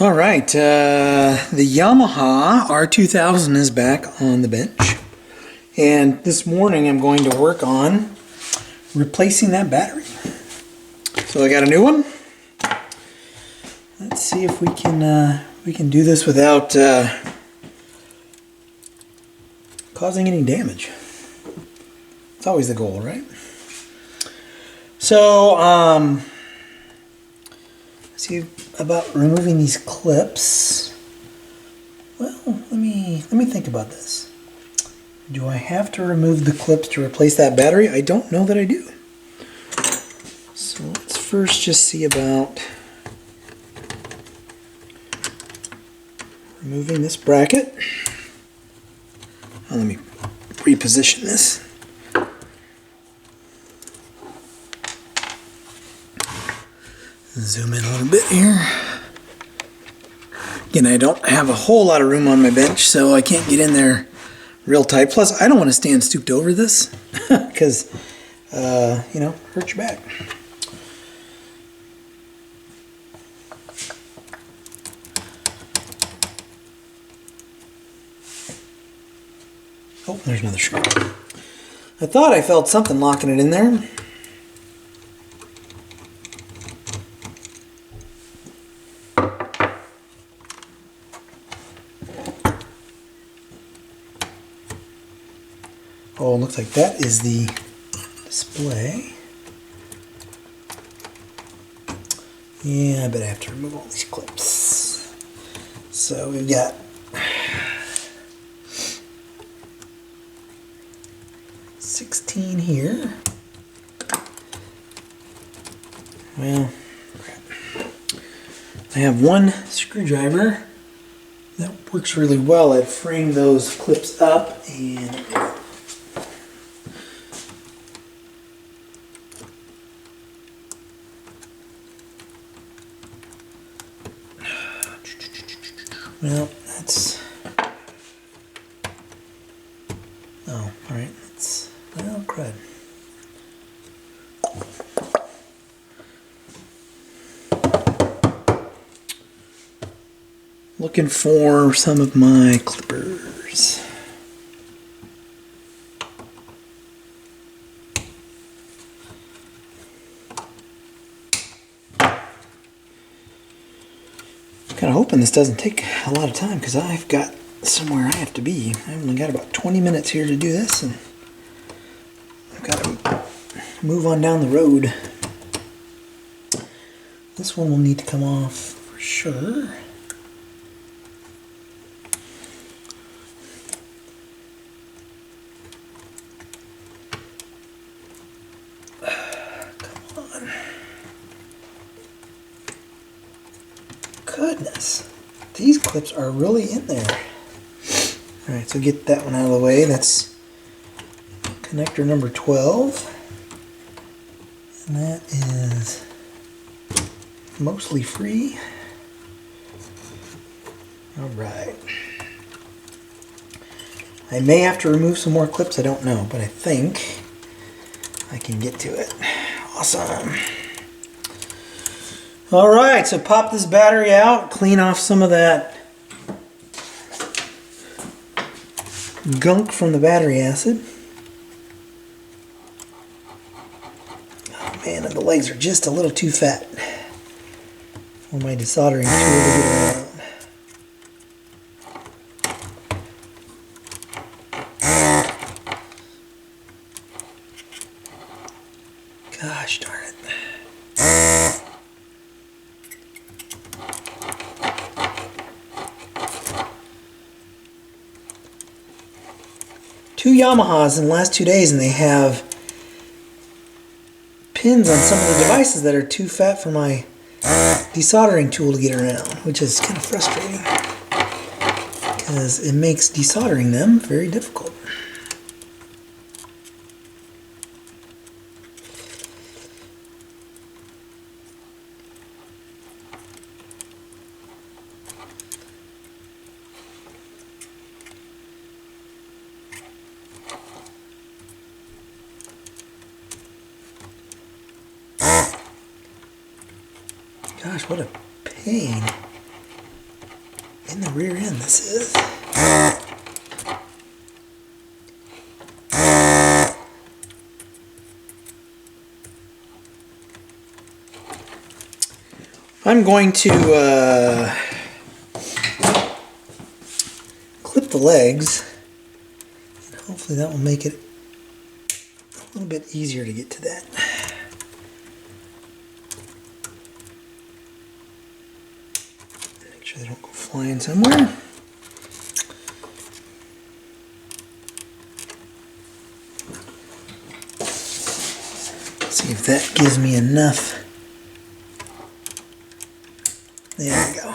All right, the Yamaha R2000 is back on the bench, and this morning I'm going to work on replacing that battery. So I got a new one. Let's see if we can do this without causing any damage. It's always the goal, right? So see about removing these clips. Well, let me think about this. Do I have to remove the clips to replace that battery? I don't know that I do. So let's first just see about removing this bracket. Let me reposition this. Zoom in a little bit here. Again, I don't have a whole lot of room on my bench, so I can't get in there real tight. Plus, I don't want to stand stooped over this because, you know, hurt your back. Oh, there's another screw. I thought I felt something locking it in there. Oh, it looks like that is the display. Yeah, I bet I have to remove all these clips. So we've got $16 here. Well, crap. I have one screwdriver that works really well. I've framed those clips up and well, that's, oh, alright, that's, well, crud. Looking for some of my clippers. Kind of hoping this doesn't take a lot of time because I've got somewhere I have to be. I've only got about 20 minutes here to do this, and I've got to move on down the road. This one will need to come off for sure. Come on. Goodness, these clips are really in there. Alright, so get that one out of the way. That's connector number 12. And that is mostly free. Alright. I may have to remove some more clips, I don't know, but I think I can get to it. Awesome. Alright, so pop this battery out, clean off some of that gunk from the battery acid. Oh man, and the legs are just a little too fat for my desoldering tool to get around. Gosh darn it. Two Yamahas in the last 2 days, and they have pins on some of the devices that are too fat for my desoldering tool to get around, which is kind of frustrating because it makes desoldering them very difficult. Gosh, what a pain. rear end this is. I'm going to clip the legs, and hopefully that will make it a little bit easier to get to that. Make sure they don't go flying somewhere. See if that gives me enough. There we go.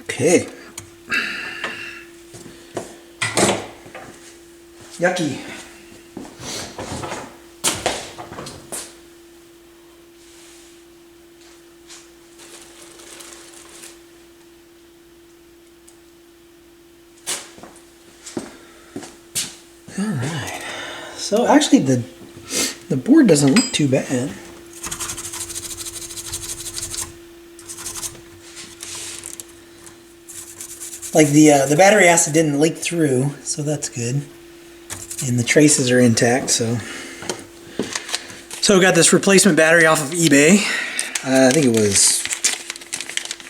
Okay. Yucky. All right. So actually the board doesn't look too bad. Like the battery acid didn't leak through, so that's good. And the traces are intact, so we got this replacement battery off of eBay. I think it was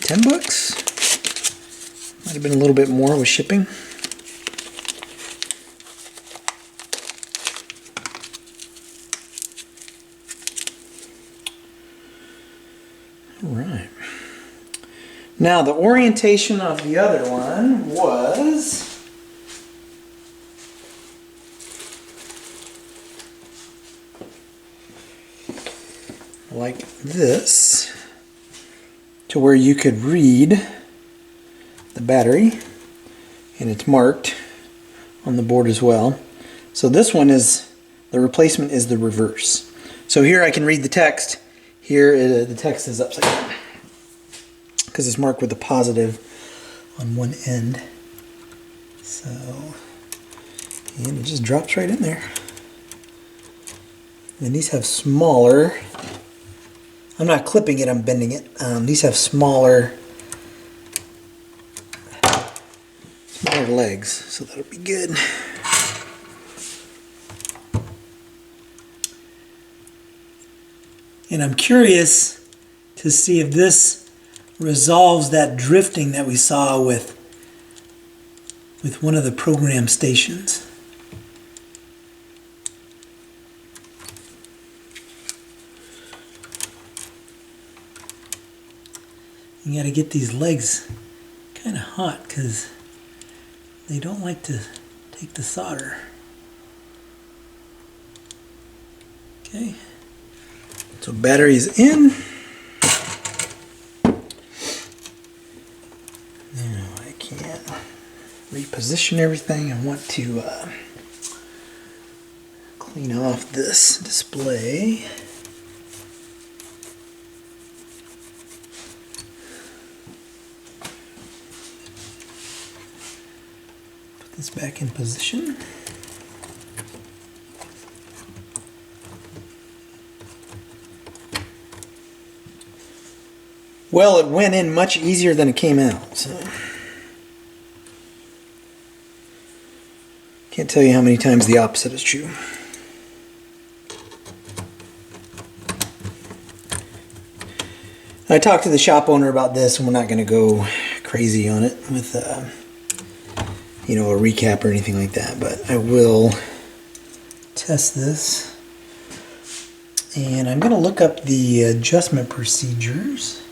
10 bucks. Might have been a little bit more with shipping. All right. Now the orientation of the other one was like this, to where you could read the battery, and it's marked on the board as well. So this one is, the replacement is the reverse. So here I can read the text. Here the text is upside down because it's marked with a positive on one end. So, and it just drops right in there. And these have smaller, I'm not clipping it, I'm bending it. These have smaller legs, so that'll be good. And I'm curious to see if this resolves that drifting that we saw with one of the program stations. You got to get these legs kind of hot because they don't like to take the solder. Okay, so battery is in. Now I can't reposition everything. I want to clean off this display. This back in position. Well, it went in much easier than it came out, so can't tell you how many times the opposite is true. I talked to the shop owner about this, and we're not going to go crazy on it with you know, a recap or anything like that, but I will test this, and I'm going to look up the adjustment procedures.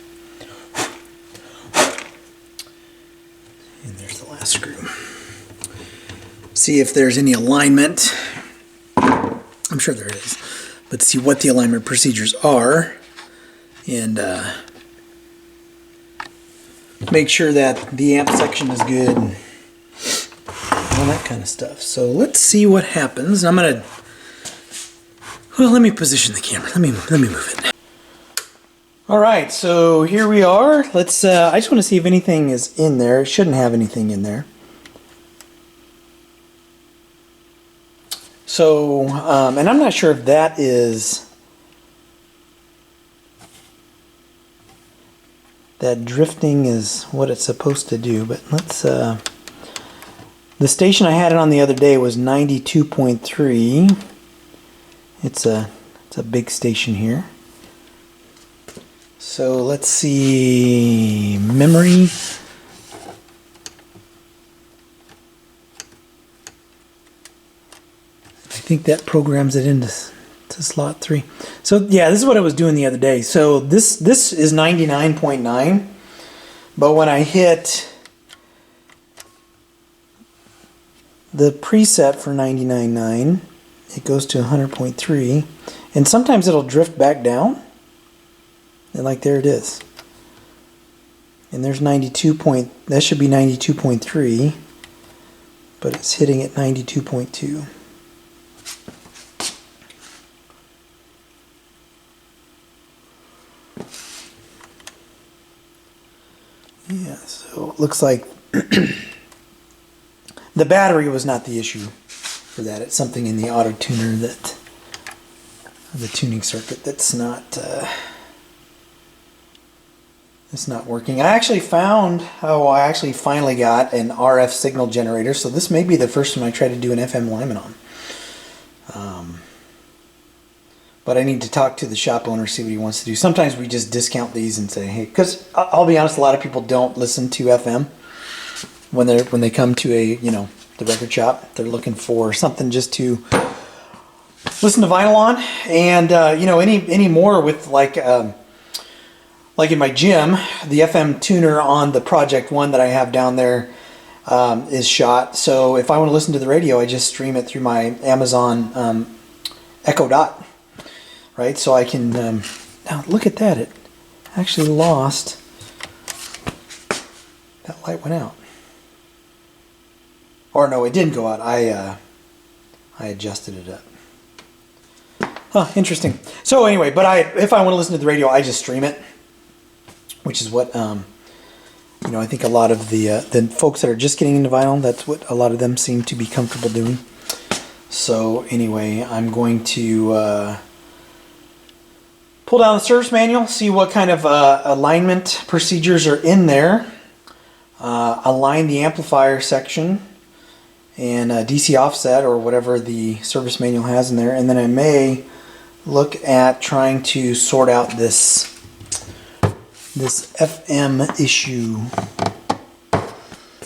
And there's the last screw. See if there's any alignment. I'm sure there is, but see what the alignment procedures are, and make sure that the amp section is good. And all that kind of stuff. So let's see what happens. I'm gonna, well, let me position the camera. Let me move it. All right, so here we are. Let's. I just want to see if anything is in there. It shouldn't have anything in there. So, and I'm not sure if that is, that drifting is what it's supposed to do, but let's, the station I had it on the other day was 92.3. It's a big station here. So let's see, memory. I think that programs it into slot 3. So yeah, this is what I was doing the other day. So this is 99.9, but when I hit the preset for 99.9, it goes to 100.3, and sometimes it'll drift back down, and like there it is. And there's 92 point, that should be 92.3, but it's hitting at 92.2. Yeah, so it looks like the battery was not the issue for that. It's something in the auto tuner, that the tuning circuit, that's not it's not working. I actually found how I actually finally got an RF signal generator, so this may be the first time I try to do an FM alignment on. But I need to talk to the shop owner, see what he wants to do. Sometimes we just discount these and say, hey, because I'll be honest, a lot of people don't listen to FM when they come to a, you know, the record shop. They're looking for something just to listen to vinyl on, and you know, any more with like in my gym, the FM tuner on the Project One that I have down there is shot. So if I want to listen to the radio, I just stream it through my Amazon Echo Dot. Right, so I can, now look at that, it actually lost, that light went out. Or no, it didn't go out, I adjusted it up. Huh, interesting. So anyway, but if I want to listen to the radio, I just stream it, which is what, you know, I think a lot of the folks that are just getting into vinyl, that's what a lot of them seem to be comfortable doing. So anyway, I'm going to pull down the service manual, see what kind of alignment procedures are in there, align the amplifier section and DC offset or whatever the service manual has in there, and then I may look at trying to sort out this FM issue,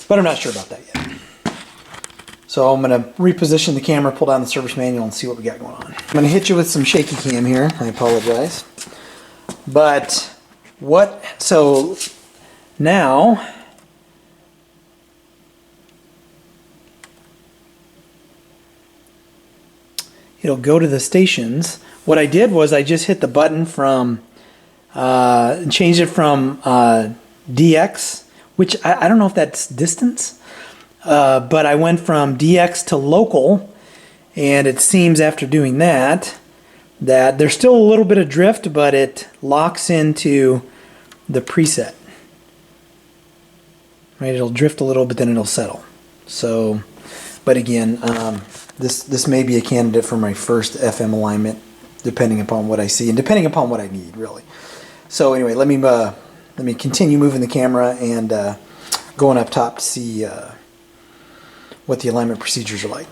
but I'm not sure about that yet. So I'm going to reposition the camera, pull down the service manual, and see what we got going on. I'm going to hit you with some shaky cam here. I apologize. But so now, it'll go to the stations. What I did was I just hit the button from, changed it from DX, which I don't know if that's distance. But I went from DX to local, and it seems after doing that there's still a little bit of drift, but it locks into the preset. Right, it'll drift a little, but then it'll settle. So, but again, this may be a candidate for my first FM alignment, depending upon what I see and depending upon what I need, really. So anyway, let me continue moving the camera and going up top to see what the alignment procedures are like.